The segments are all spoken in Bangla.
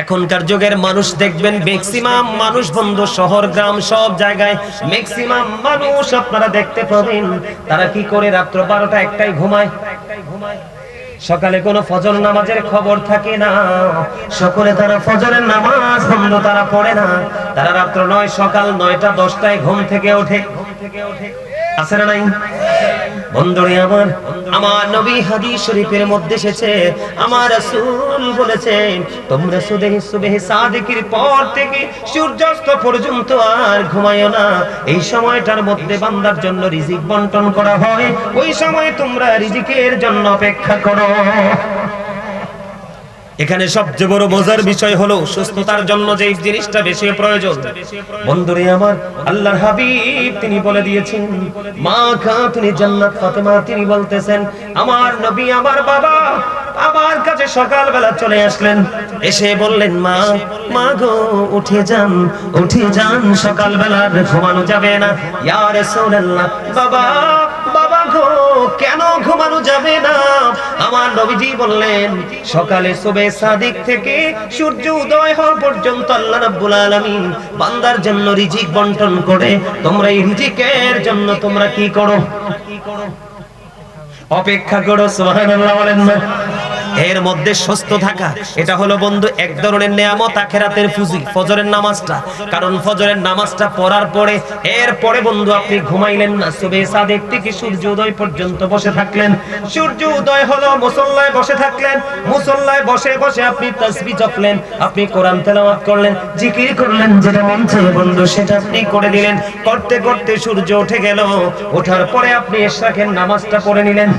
এখনকার যুগের মানুষ দেখবেন ম্যাক্সিমাম মানুষ বন্ধু শহর গ্রাম সব জায়গায় ম্যাক্সিমাম মানুষ আপনারা দেখতে পাবেন তারা কি করে রাত্র 12টা 1টায় ঘুমায়। সকালে কোনো ফজর নামাজের খবর থাকে না, সকলে তারা ফজরের নামাজ বন্ধু তারা পড়ে না, তারা রাত্র 9 সকাল 9টা 10টায় ঘুম থেকে ওঠে। আছে না নাই বন্ধুরে আমার? আমার নবী হাদিস শরীফের মধ্যে এসেছে, আমার রাসূল বলেছেন তোমরা সুবহে সাদিকের পর থেকে সূর্যাস্ত পর্যন্ত আর ঘুমায়ো না। এই সময়টার মধ্যে বান্দার জন্য রিজিক বন্টন করা হয়, ওই সময় তোমরা রিজিকের জন্য অপেক্ষা করো। এখানে সবচেয়ে বড় মজার বিষয় হলো সুস্থতার জন্য যে জিনিসটা বেশি প্রয়োজন। বন্ধুরে আমার, আল্লাহর হাবিব তিনি বলে দিয়েছেন মা খাতুনে জান্নাত ফাতেমা তিনি বলতেছেন আমার নবী আমার বাবা আমার কাছে সকালবেলা চলে আসলেন, এসে বললেন মা মা গো উঠে যান সকালবেলা ঘুমানো যাবে না। ইয়া রাসূলুল্লাহ বাবা বাবা গো কেন ঘুমানো যাবে না? আমার নবীজি বললেন সকালে সুবহে সাদিক থেকে সূর্য উদয় হওয়া পর্যন্ত আল্লাহ রাব্বুল আলামিন বান্দার জন্য রিজিক বন্টন করে। তোমরা এই রিজিকের জন্য তোমরা কি করো? অপেক্ষা করো। সুবহানাল্লাহ বলেন না? এর মধ্যে সুস্থ থাকা এটা হলো বন্ধু এক ধরনের নিয়ামত, আখিরাতের পুঁজি ফজরের নামাজটা। কারণ ফজরের নামাজটা পড়ার পরে এরপরে বন্ধু আপনি ঘুমাইলেন না, সুবহে সাদিক থেকে সূর্য উদয় পর্যন্ত বসে থাকলেন। সূর্য উদয় হলো মুসল্লায় বসে থাকলেন, মুসল্লায় বসে বসে আপনি তাসবিহ জপলেন, আপনি কোরআন তেলাওয়াত করলেন, জিকির করলেন, যেটা মন চায় বন্ধু সেটা আপনি করে দিলেন। করতে করতে সূর্য উঠে গেল, ওঠার পরে আপনি ইশরাকের নামাজটা পড়ে নিলেন।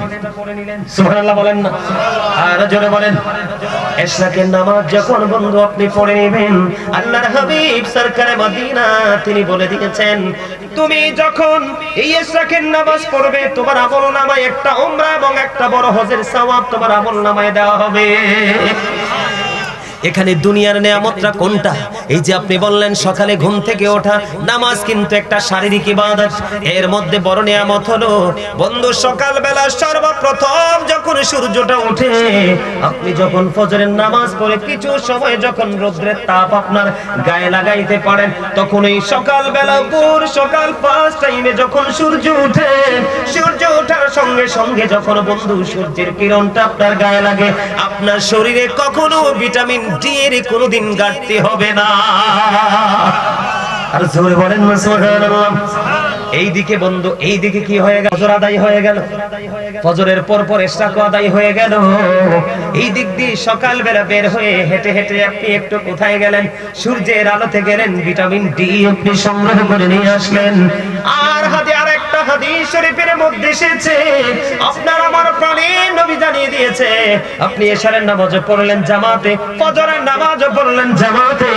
সুবহানাল্লাহ বলেন না? আর জোরে বলেন। ইশরাকের নামাজ যখন বন্ধু আপনি পড়ে নেবেন, আল্লাহর হাবিব সরকারে মদিনা তিনি বলে দিয়েছেন তুমি যখন এই ইশরাকের নামাজ পড়বে তোমার আমলনামায় একটা উমরা এবং একটা বড় হজের সওয়াব তোমার আমলনামায় দেওয়া হবে। এখানে দুনিয়ার নিয়ামতটা কোনটা? এই যে আপনি বললেন সকালে ঘুম থেকে ওঠা, নামাজ কিন্তু একটা শারীরিক ইবাদত। এর মধ্যে বড় নিয়ামত হলো বন্ধু সকালবেলা সর্বপ্রথম যখন সূর্যটা ওঠে আপনি যখন ফজরের নামাজ পড়ে কিছু সময় যখন রোদ্রের তাপ আপনার গায়ে লাগাইতে পারেন, তখন এই সকালবেলা ভোর সকাল 5 টাইমে যখন সূর্য ওঠে, সূর্য ওঠার সঙ্গে সঙ্গে যখন বন্ধু সূর্যের কিরণটা আপনার গায়ে লাগে, আপনার শরীরে কখনো ভিটামিন ডি এর কোনোদিন ঘাটতি হবে না। আর জোরে বলেন না সুবহানাল্লাহ। এইদিকে বন্ধু এইদিকে কি হয়ে গেল? ফজর আদায় হয়ে গেল, ফজরের পর পর ইশরাক আদায় হয়ে গেল। এই দিক দিয়ে সকালবেলা বের হয়ে হেঁটে হেঁটে আপনি একটু কোথায় গেলেন? সূর্যের আলোতে গেলেন, ভিটামিন ডি আপনি সংগ্রহ করে নিয়ে আসলেন। আর আরেকটা হাদিস শরীফের মধ্যে এসেছে আপনার আমার প্রাণের নবী জানিয়ে দিয়েছে আপনি এশারের নামাজও পড়লেন জামাতে, ফজরের নামাজও পড়লেন জামাতে,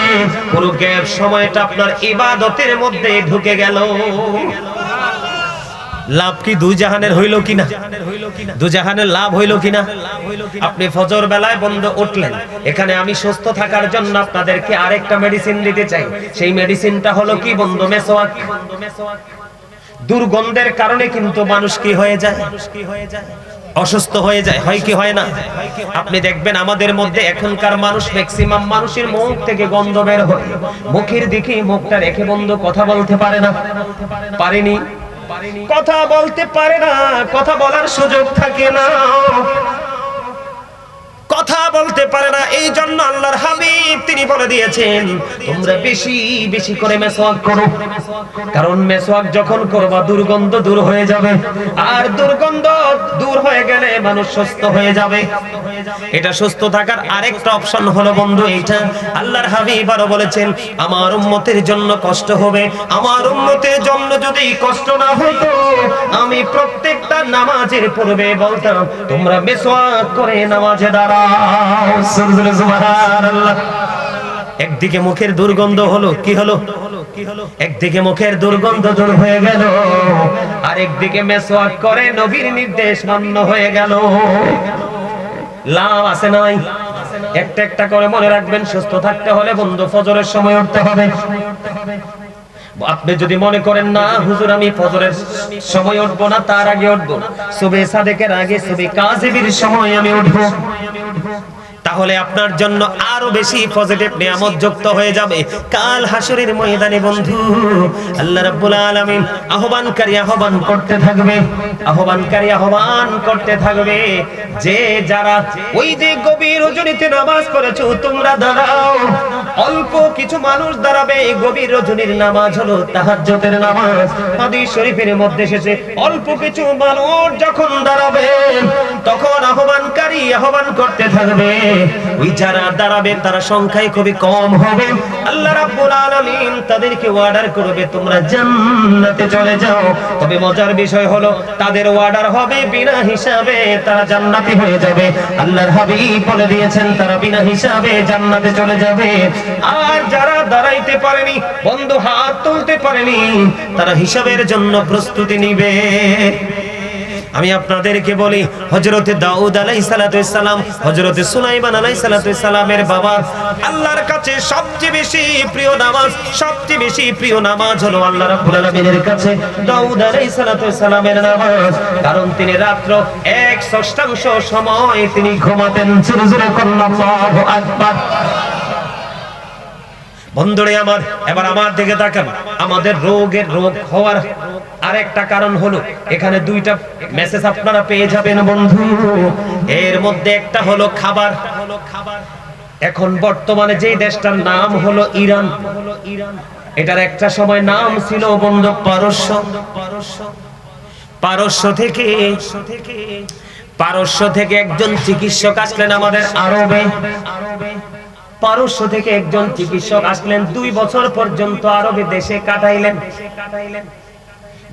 পুরো গ্যাপ সময়টা আপনার ইবাদতের মধ্যে ঢুকে গেল। লাভ কি দুই জাহানের হইল কিনা? দুই জাহানের লাভ হইল কিনা? আপনি ফজর বেলায় বন্ধ উঠলেন, এখানে আমি সুস্থ থাকার জন্য আপনাদেরকে আরেকটা মেডিসিন দিতে চাই। সেই মেডিসিনটা হলো কি বন্ধু? মেসওয়াক। দুর্গন্ধের কারণে কিন্তু মানুষ কি হয়ে যায়? অসুস্থ হয়ে যায়, হয় কি হয় না? আপনি দেখবেন আমাদের মধ্যে এখনকার মানুষ ম্যাক্সিমাম মানুষের মুখ থেকে গন্ধ বের হয়, মুখের দিকে মুখটা রেখে বন্ধু কথা বলতে পারে না, পারেনি, কথা বলতে পারে না, কথা বলার সুযোগ থাকে না, কথা বলতে পারে না। এই জন্য আল্লাহর হাবিব তিনি বলে দিয়েছেন তোমরা বেশি বেশি করে মেসওয়াক করো, কারণ মেসওয়াক যখন করবা দুর্গন্ধ দূর হয়ে যাবে, আর দুর্গন্ধ দূর হয়ে গেলে মানুষ সুস্থ হয়ে যাবে। এটা সুস্থ থাকার আরেকটা অপশন হলো বন্ধু এইটা। আল্লাহর হাবিব আরো বলেছেন আমার উম্মতের জন্য কষ্ট হবে, আমার উম্মতের জন্য যদি কষ্ট না হতো আমি প্রত্যেকটা নামাজের পূর্বে বলতাম তোমরা মেসওয়াক করে নামাজে দাঁড়াও। সুবহানাল্লাহ। একদিকে মুখের দুর্গন্ধ হলো, কি হলো? একদিকে মুখের দুর্গন্ধ দূর হয়ে গেল, আর একদিকে মেসওয়াক করে নবীর নির্দেশ মান্য হয়ে গেল। লাভ আছে নাই? একটা একটা করে মনে রাখবেন, সুস্থ থাকতে হলে বন্ধু ফজরের সময় উঠতে হবে। আপনি যদি মনে করেন না হুজুর আমি ফজরের সময় উঠবো না, তার আগে উঠবো, সুবহে সাদেকের আগে সুবহে কাযিবের সময় আমি উঠবো, তাহলে আপনার জন্য আরো বেশি পজিটিভ নিয়ামত যুক্ত হয়ে যাবে কাল হাসরের ময়দানে। বন্ধু, আল্লাহ রাব্বুল আলামিন আহ্বানকারী আহ্বান করতে থাকবে, আহ্বানকারী আহ্বান করতে থাকবে যে যারা ওই যে গভীর রজনীতে নামাজ পড়েছো তোমরা দাঁড়াও। অল্প কিছু মানুষ দাঁড়াবে। গভীর রজনীর নামাজ হলো তাহাজ্জুদের নামাজ। হাদিস শরীফের মধ্যে এসেছে অল্প কিছু মানুষ যখন দাঁড়াবে তখন আহ্বানকারী আহ্বান করতে থাকবে। ওই যারা দাঁড়াবে তারা সংখ্যায় খুবই কম হবে। আল্লাহ রাব্বুল আলামিন তাদেরকে অর্ডার করবে তোমরা জান্নাতে চলে যাও। তবে মজার বিষয় হলো তাদের অর্ডার হবে বিনা হিসাবে, তারা জান্নাতি হয়ে যাবে। আল্লাহর হাবিব বলে দিয়েছেন তারা বিনা হিসাবে জান্নাতে চলে যাবে। আর যারা দাঁড়াইতে পারেনি, বন্ধু হাত তুলতে পারেনি, তারা হিসাবের জন্য প্রস্তুতি নিবে। আমি আপনাদেরকে বলি হযরতে দাউদ আলাইহিস সালাতু ওয়াস সালাম, হযরতে সুলাইমান আলাইহিস সালাতু ওয়াস সালামের বাবা আল্লাহর কাছে সবচেয়ে বেশি প্রিয় নামাজ, সবচেয়ে বেশি প্রিয় নামাজ হলো আল্লাহ রাব্বুল আলামিনের কাছে দাউদ আলাইহিস সালাতু ওয়াস সালামের নামাজ। কারণ তিনি রাত্র 1/6 সময় তিনি ঘুমাতেন। জোরে জোরে বলুন আল্লাহু আকবার। বন্ধুরে আমার, এবার আমার দিকে তাকান। আমাদের রোগ হওয়ার আরেকটা কারণ হলো এখানে দুইটা মেসেজ আপনারা পেয়ে যাবেন বন্ধু। এর মধ্যে একটা হলো খাবার। এখন বর্তমানে যেই দেশটার নাম হলো ইরান, এটার একটা সময় নাম ছিল বন্ধু পারস্য থেকে একজন চিকিৎসক আসলেন আমাদের আরবে। পারস্য থেকে একজন চিকিৎসক আসলেন, 2 বছর পর্যন্ত আরবে দেশে কাটাইলেন।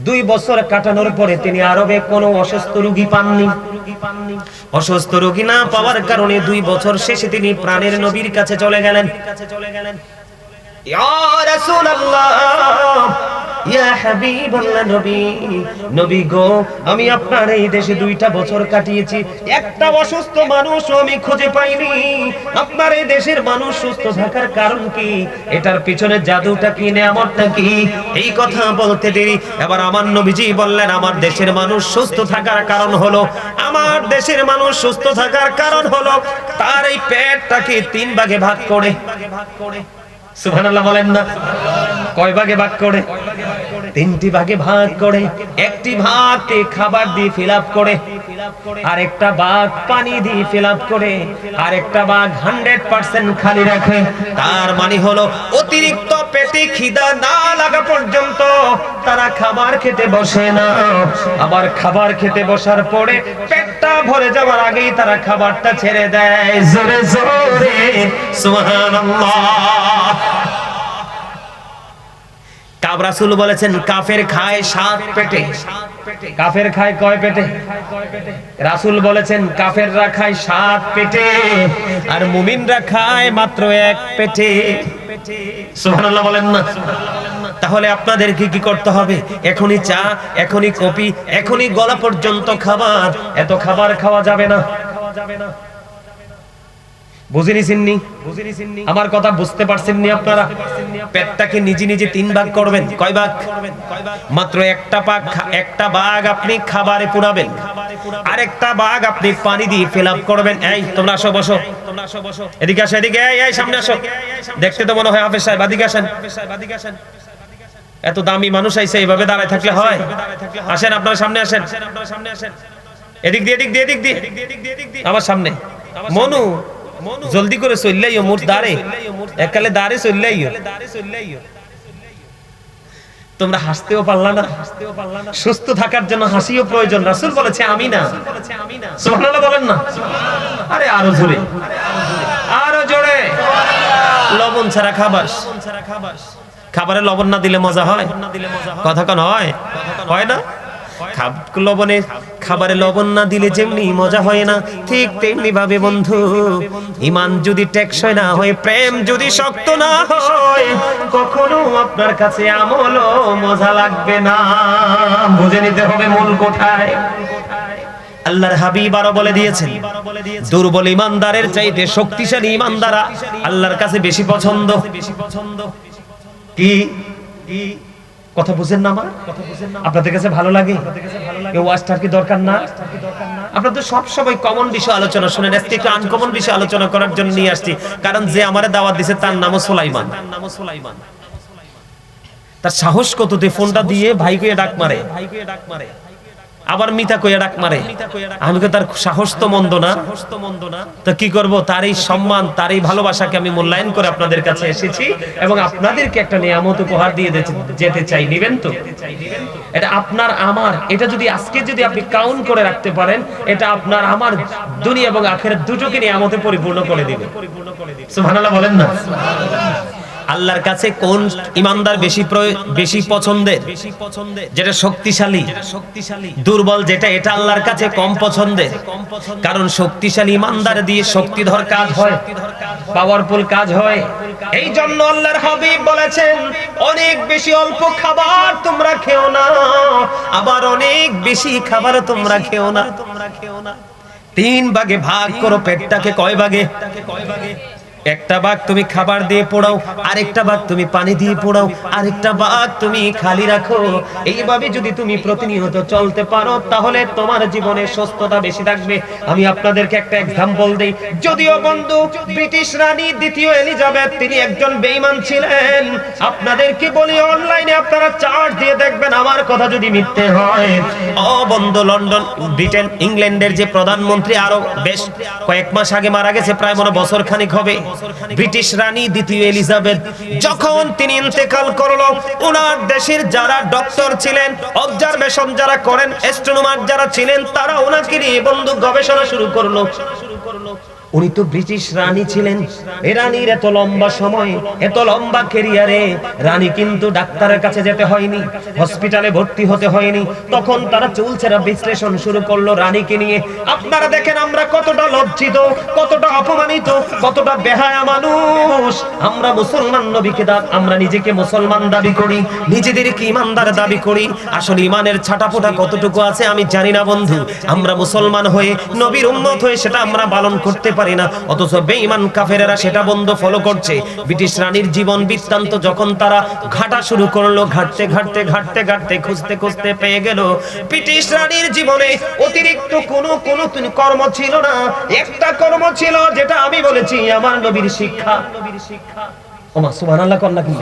2 বছর কাটানোর পরে তিনি আরবে কোনো অসুস্থ রোগী পাননি। অসুস্থ রোগী না পাওয়ার কারণে 2 বছর শেষে তিনি প্রাণের নবীর কাছে চলে গেলেন। ইয়া রাসূলুল্লাহ, ইয়া হাবিবাল্লাহ, নবী গো, আমি আপনার এই দেশে 2টা বছর কাটিয়েছি, একটা অসুস্থ মানুষ আমি খুঁজে পাইনি। আপনার এই দেশের মানুষ সুস্থ থাকার কারণ কি? এটার পিছনে জাদুটা কি, নিয়ামতটা কি? এই কথা বলতে দেরি এবার আমার নবীজি বললেন আমার দেশের মানুষ সুস্থ থাকার কারণ হলো, আমার দেশের মানুষ সুস্থ থাকার কারণ হলো তার এই পেটটাকে 3 ভাগে ভাগ করে। সুবহানাল্লাহ বলেন না? কয় ভাগে ভাগ করে? 3টি ভাগে ভাগ করে। একটি ভাগকে খাবার দিয়ে ফিল আপ করে, আরেকটা ভাগ পানি দিয়ে ফিল আপ করে, আরেকটা ভাগ 100% খালি রাখে। তার মানে হলো অতিরিক্ত পেটে খিদা না লাগা পর্যন্ত তারা খাবার খেতে বসে না। আবার খাবার খেতে বসার পরে পেটটা ভরে যাওয়ার আগেই তারা খাবারটা ছেড়ে দেয়। জোরে জোরে সুবহানাল্লাহ। রাসূল বলেছেন কাফের খায় 7 পেটে। কাফের খায় কয় পেটে? রাসূল বলেছেন কাফেররা খায় 7 পেটে আর মুমিনরা খায় মাত্র 1 পেটে। সুবহানাল্লাহ বলেন না? তাহলে আপনাদেরকে কি করতে হবে? এখনই চা, এখনই কফি, এখনই গলা পর্যন্ত খাবার, এত খাবার খাওয়া যাবে না। বুঝিনি আমার কথা বুঝতে পারছেননি আপনারা? পেটটাকে নিজে নিজে 3 ভাগ করবেন। কয় ভাগ? মাত্র একটা ভাগ আপনি খাবারে পুরাবেন, আরেকটা ভাগ আপনি পানি দিয়ে ফিল আপ করবেন। এই তোমরা আসো, বসো, এদিকে আসো, এদিকে, এই সামনে আসো। দেখতে তো মনে হয় হাফেজ সাহেব, এদিকে আসেন। এত দামি মানুষ আইছে, এইভাবে দাঁড়ায় থাকলে হয়? আসেন, আপনারা সামনে আসেন। এদিক দিয়ে আমার সামনে। মনু জলদি করে চললাইও, মোর দাঁড়ে এককালে দাঁড়ে চললাইও। তোমরা হাসতেও পারলা না। সুস্থ থাকার জন্য হাসিও প্রয়োজন। রাসূল বলেছে আমি না। সুবহানাল্লাহ বলেন না? আরে আরো জোরে, আরো জোরে। লবণ ছাড়া খাবার, খাবারে লবণ না দিলে মজা হয়? কথা কোন হয়? হয় না? খাবারে লবণ না দিলে যেমনি মজা হয় না, ঠিক তেমনি ভাবে বন্ধু ঈমান যদি টেকসই না হয়, প্রেম যদি শক্ত না হয়, কখনো আপনার কাছে আমলও মজা লাগবে না। বুঝে নিতে হবে মূল কোথায়। আল্লাহর হাবিব আরো বলে দিয়েছেন দুর্বল ঈমানদারের চাইতে শক্তিশালী ঈমানদাররা আল্লাহর কাছে বেশি পছন্দ। কি কথা বুঝেন না? আমার আপনাদের কাছে ভালো লাগে? এই ওয়াজটার কি দরকার না? আপনারা তো সব সময় কমন বিষয় আলোচনা শুনেন, আজকে একটু আনকমন বিষয় আলোচনা করার জন্য নিয়ে আসছি। কারণ যে আমারে দাওয়াত দিয়েছে তার নামও সুলাইমান। তার সাহস কত, তুই ফোনটা দিয়ে ভাই কইয়া ডাক মারে, আবার মিতা কইয়া ডাক মারে। আমি কই তার সাহস তো মন্দ না, তো কি করব, তার এই সম্মান, তার এই ভালোবাসাকে আমি মূল্যায়ন করে আপনাদের কাছে এসেছি এবং আপনাদেরকে একটা নিয়ামত উপহার দিয়ে যেতে চাই। নিবেন তো? এটা আপনার আমার, এটা যদি আজকে যদি আপনি কাউন্ট করে রাখতে পারেন, এটা আপনার আমার দুনিয়া এবং আখিরাত দুটোকে নিয়ামতে পরিপূর্ণ করে দিবে। সুবহানাল্লাহ বলেন না? আল্লাহর কাছে কোন ইমানদার বেশি পছন্দের? যেটা শক্তিশালী। দুর্বল যেটা, এটা আল্লাহর কাছে কম পছন্দের। কারণ শক্তিশালী ইমানদার দিয়ে শক্তিধর কাজ হয়, পাওয়ারফুল কাজ হয়। এই জন্য আল্লাহর হাবিব বলেছেন, অনেক বেশি অল্প খাবার তোমরা খেও না, আবার অনেক বেশি খাবার তোমরা খেও না। 3 ভাগে ভাগ করো পেটটাকে। কয় ভাগে? একটা ভাগ তুমি খাবার দিয়ে পোড়াও, আরেকটা ভাগ তুমি পানি দিয়ে পোড়াও, আরেকটা ভাগ তুমি খালি রাখো। এইভাবে যদি তুমি প্রতিনিয়ত চলতে পারো, তাহলে তোমার জীবনে সুস্থতা বেশি থাকবে। আমি আপনাদেরকে একটা एग्जांपल দেই। যদিও বন্ধু ব্রিটিশ রানী দ্বিতীয় এলিজাবেথ তিনি একজন বেঈমান ছিলেন। আপনাদেরকে বলি, অনলাইনে আপনারা চার্জ দিয়ে দেখবেন আমার কথা যদি মিথ্যে হয়। ও বন্ধু, লন্ডন, ব্রিটেন, ইংল্যান্ডের যে প্রধানমন্ত্রী আরো বেশ কয়েক মাস আগে মারা গেছে, প্রায় মনে বছর খানিক হবে। ব্রিটিশ রানী দ্বিতীয় এলিজাবেথ যখন তিনি ইন্তেকাল করলো, ওনার দেশের যারা ডক্টর ছিলেন, অবজারভেশন যারা করেন, অ্যাস্ট্রোনমার যারা ছিলেন, তারা ওনাকে নিয়ে বন্ধু গবেষণা শুরু করলো। উনি তো ব্রিটিশ রানী ছিলেন। এই রানীর এত লম্বা সময়, এত লম্বা ক্যারিয়ারে রানী কিন্তু ডাক্তারের কাছে যেতে হয়নি, হসপিটালে ভর্তি হতে হয়নি। তখন তারা চুলচেরা বিশ্লেষণ শুরু করলো রানীকে নিয়ে। আপনারা দেখেন আমরা কতটা লজ্জিত, কতটা অপমানিত, কতটা বেহায়া মানুষ। আমরা মুসলমান নবীকে আমরা নিজেকে মুসলমান দাবি করি, নিজেদেরকে ইমানদার দাবি করি। আসলে ইমানের ছাটাপোটা কতটুকু আছে আমি জানি না বন্ধু। আমরা মুসলমান হয়ে, নবীর উম্মত হয়ে সেটা আমরা পালন করতে পারি না, অথচ বেঈমান কাফেরেরা সেটা বন্ধ ফলো করছে। ব্রিটিশ রানীর জীবন বৃত্তান্ত যখন তারা ঘাটা শুরু করলো, ঘাটতে ঘাটতে ঘাটতে ঘাটতে খুঁজতে খুঁজতে পেয়ে গেল ব্রিটিশ রানীর জীবনে অতিরিক্ত কোনো কর্ম ছিল না। একটা কর্ম ছিল, যেটা আমি বলেছি, আমার নবীর শিক্ষা। ওমা সুবহানাল্লাহ কর নাকি?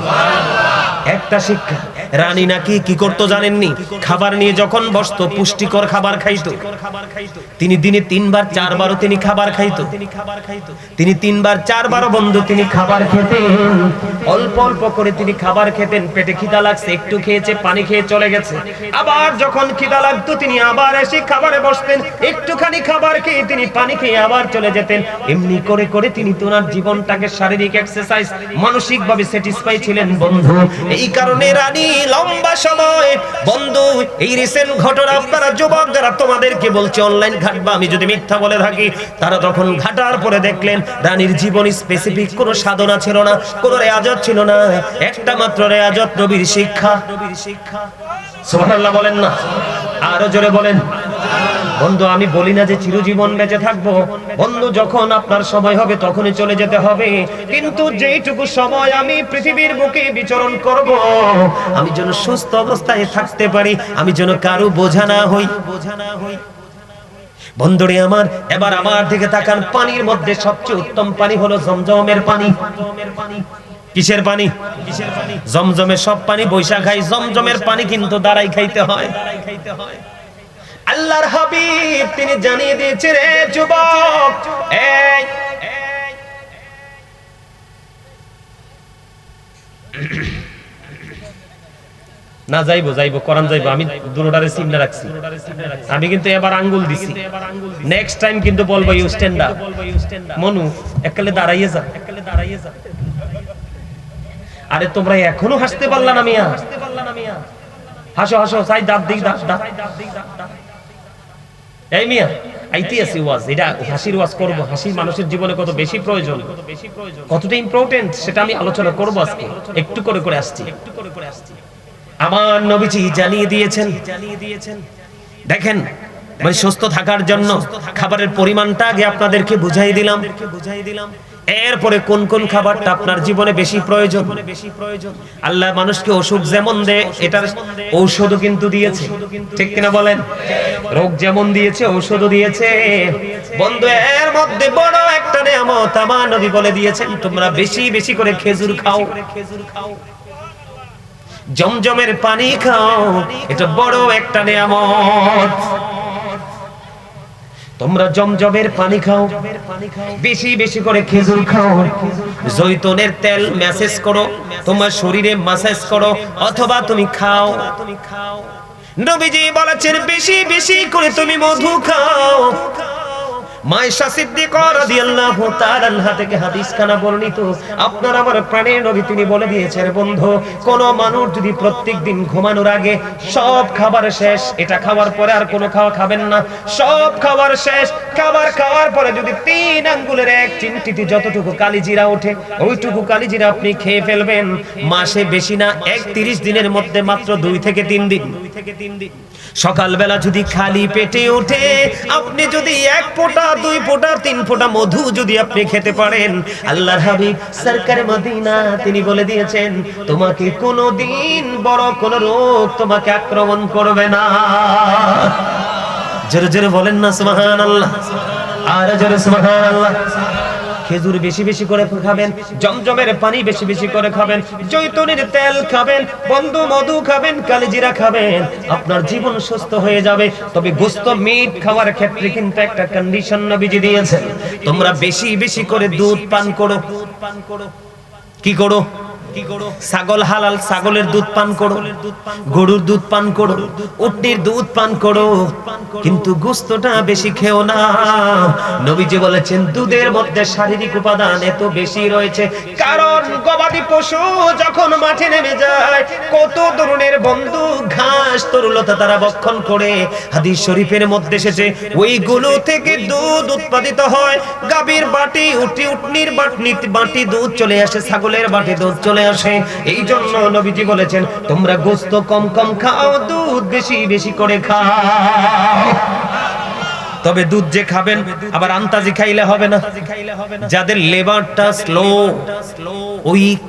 একটা শিক্ষা। রানী নাকি কি করতো জানেননি? খাবার নিয়ে যখন বসতো, পুষ্টিকর খাবার খাইতো। তিনি দিনে 3 বার 4 বারও তিনি খাবার খাইতো। তিনি 3 বার 4 বারও বন্ধু তিনি খাবার খেতেন। অল্প অল্প করে তিনি খাবার খেতেন। পেটে খিদা লাগছে, একটু খেয়েছে, পানি খেয়ে চলে গেছে। আবার যখন খিদা লাগতো, তিনি আবার এসে খাবারে বসতেন, একটুখানি খাবার খেয়ে তিনি পানি খেয়ে আবার চলে যেতেন। এমনি করে করে তিনি ওনার জীবনটাকে শারীরিক এক্সারসাইজ, মানসিকভাবে স্যাটিসফাই ছিলেন বন্ধু। এই কারণে রানী লম্বা সময় বন্ধু, এই রিসেন্ট ঘটনা আপনারা যুবক যারা, তোমাদেরকে বলছি অনলাইন ঘাটবা, আমি যদি মিথ্যা বলে থাকি। তারা তখন ঘাটার পরে দেখলেন রানীর জীবনে স্পেসিফিক কোনো সাধনা ছিল না, কোনো রেয়াজত ছিল না, একটা মাত্র রেয়াজত, নবীর শিক্ষা। সুবহানাল্লাহ বলেন না? আরো জোরে বলেন। বন্ধু আমি বলি না যে চিরজীবন বেঁচে থাকবো বন্ধু, যখন আপনার সময় হবে তখনই চলে যেতে হবে। কিন্তু যেইটুকু সময় আমি পৃথিবীর বুকে বিচরণ করব, আমি যেন সুস্থ অবস্থায় থাকতে পারি, আমি যেন কারো বোঝা না হই। বন্ধুরে আমার, এবার আমার দিকে তাকান। পানির মধ্যে সবচেয়ে উত্তম পানি হলো জমজমের পানি। কিসের পানি? জমজমের সব পানি বৈশা খাই, জমজমের পানি কিন্তু দাঁড়াই খাইতে হয়। আল্লাহর হাবিব তিনি জানিয়ে দিয়েছেন, রে যুবক, এই না যাইবো কোরআন যাইবো, আমি দুটোটারে চিন্তা রাখছি। আমি কিন্তু এবার আঙ্গুল দিছি, নেক্সট টাইম কিন্তু বলবো ইউ স্ট্যান্ড আপ। মনু এককালে দাঁড়াইয়ে যা। আরে তোমরা এখনো হাসতে পারলা না মিয়া? হাসো হাসো, চাই দাঁত দিই, দাঁত। এই মিয়া আইতে আসি ওয়াজ, এটা হাসির ওয়াজ করব। হাসি মানুষের জীবনে কত বেশি প্রয়োজন, কতটা ইম্পর্টেন্ট সেটা আমি আলোচনা করব আজকে। একটু করে করে আসছি। আমার নবীজি জানিয়ে দিয়েছেন। দেখেন, মানে সুস্থ থাকার জন্য খাবারের পরিমাণটা আগে আপনাদেরকে বুঝাই দিলাম। এরপরে কোন কোন খাবারটা আপনার জীবনে বেশি প্রয়োজন? আল্লাহ মানুষকে অসুখ যেমন দেয়, এটার ঔষধও কিন্তু দিয়েছে, ঠিক কিনা বলেন? রোগ যেমন দিয়েছে ঔষধও দিয়েছে। বন্ধু, এর মধ্যে বড় একটা নিয়ামত আমার নবী বলে দিয়েছেন, তোমরা বেশি বেশি করে খেজুর খাও, জমজমের পানি খাও, এটা বড় একটা নিয়ামত। তোমরা জমজমের পানি খাও, বেশি বেশি করে খেজুর খাও, জৈতুনের তেল ম্যাসেজ করো, তোমার শরীরে ম্যাসেজ করো, অথবা তুমি খাও। নবীজি বলেছেন বেশি বেশি করে তুমি মধু খাও। মায়েশা সিদ্দিকা রাদিয়াল্লাহু তাআলা আনহা থেকে হাদিস খানা বর্ণিত, আপনার আমার প্রাণের নবী তিনি বলে দিয়েছেন, বন্ধু, কোন মানুষ যদি প্রত্যেকদিন ঘুমানোর আগে সব খাবার শেষ, এটা খাওয়ার পরে আর কোনো খাওয়া খাবেন না, সব খাবার শেষ, খাবার খাওয়ার পরে যদি 3 আঙ্গুলের এক চিমটিতে যতটুকু কালিজিরা ওঠে ওইটুকু কালিজিরা আপনি খেয়ে ফেলবেন, মাসে বেশি না 31 দিনের মধ্যে মাত্র 2 থেকে 3 দিন। সকালবেলা যদি খালি পেটে ওঠে আপনি যদি 1 ফোঁটা 2 ফোঁটা 3 ফোঁটা মধু যদি আপনি খেতে পারেন, আল্লাহর হাবিব সরকারে মদিনা তিনি বলে দিয়েছেন, তোমাকে কোনোদিন বড় কোনো রোগ তোমাকে আক্রমণ করবে না। জোরে জোরে বলেন না সুবহানাল্লাহ, আর জোরে সুবহানাল্লাহ। খেজুর বেশি বেশি করে খাবেন, জমজমের পানি বেশি বেশি করে খাবেন, জৈতুনের তেল খাবেন, বন্ধু মধু খাবেন, কালিজিরা খাবেন, আপনার জীবন সুস্থ হয়ে যাবে। তবে গোশত মিট খাওয়ার ক্ষেত্রে কিন্তু একটা কন্ডিশন নবীজি দিয়েছেন, তোমরা বেশি বেশি করে দুধ পান করো। কি করো? ছাগল হালাল ছাগলের দুধ পান করো, গরুর দুধ পান করো, উটনির দুধ পান করো, কিন্তু গোশতটা বেশি খেও না। নবীজি বলেছেন দুধের মধ্যে শারীরিক উপাদান এত বেশি রয়েছে, কারণ গবাদি পশু যখন মাঠে নেমে যায় কত ধরনের বন্ধু ঘাস তরুলতা তারা ভক্ষণ করে। হাদিস শরীফের মধ্যে এসেছে ওইগুলো থেকে দুধ উৎপাদিত হয়, গাভীর বাটি উটনির বাটি দুধ চলে আসে, ছাগলের বাটি দুধ চলে আসে। এই জন্য নবীজি বলেছেন তোমরা গোশত কম কম খাও, দুধ বেশি বেশি করে খাও। তবে দুধ যে খাবেন আবার আন্তাজি খাইলে হবে না। যাদের লিভারটা স্লো, উইক,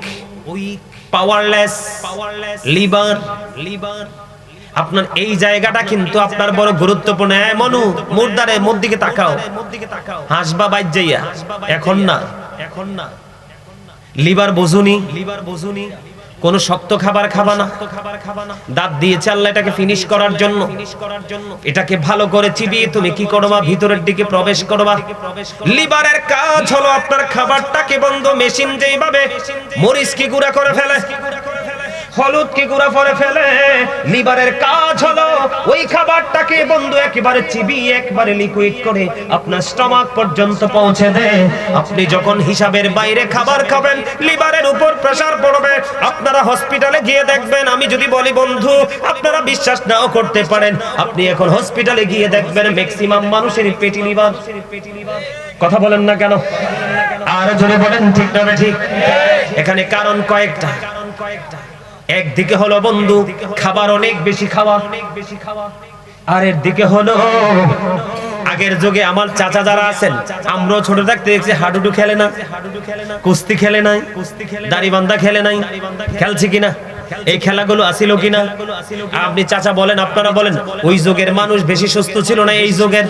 পাওয়ারলেস লিভার, আপনার এই জায়গাটা কিন্তু আপনার বড় গুরুত্বপূর্ণ। মনু মুর্দারে মুর দিকে তাকাও, হাসবা বাইজ যাইয়া, এখন না। লিভার বুঝুনি, কোন শক্ত খাবার খাবা না। দাঁত দিয়েছে আল্লাহ এটাকে ফিনিশ করার জন্য, এটাকে ভালো করে চিবিয়ে তুমি কি করবা, ভিতরের দিকে প্রবেশ করবা। লিভারের কাজ হলো আপনার খাবারটাকে বন্ধু মেশিন যেইভাবে মরিচ কি গুঁড়া করে ফেলে, হলুদ কি গুঁড়া করে ফেলে, লিভারের কাজ হলো ওই খাবারটাকে বন্ধু একেবারে চিবিয়ে একবারে লিকুইড করে আপনার স্টমাক পর্যন্ত পৌঁছে দেয়। আপনি যখন হিসাবের বাইরে খাবার খাবেন লিভারের উপর প্রেসার পড়বে। আপনারা হসপিটালে গিয়ে দেখবেন, আমি যদি বলি বন্ধু আপনারা বিশ্বাস নাও করতে পারেন, আপনি এখন হসপিটালে গিয়ে দেখবেন ম্যাক্সিমাম মানুষের পেটি লিভার। কথা বলেন না কেন? আর জোরে বলেন ঠিক না ঠিক? এখানে কারণ কয়েকটা। একদিকে হলো বন্ধু খাবার অনেক বেশি খাওয়া, আর এর দিকে হলো আগের যুগে আমার চাচা যারা আছেন, আমরাও ছোট থাকতে দেখছি হাডুডু খেলে না, কুস্তি খেলে নাই, দাড়িবান্ধা খেলে নাই, খেলছি কিনা? এই খেলাগুলো আসিল কিনা? আপনি চাচা বলেন, আপনারা বলেন ওই যুগের মানুষ বেশি সুস্থ ছিল না এই যুগের?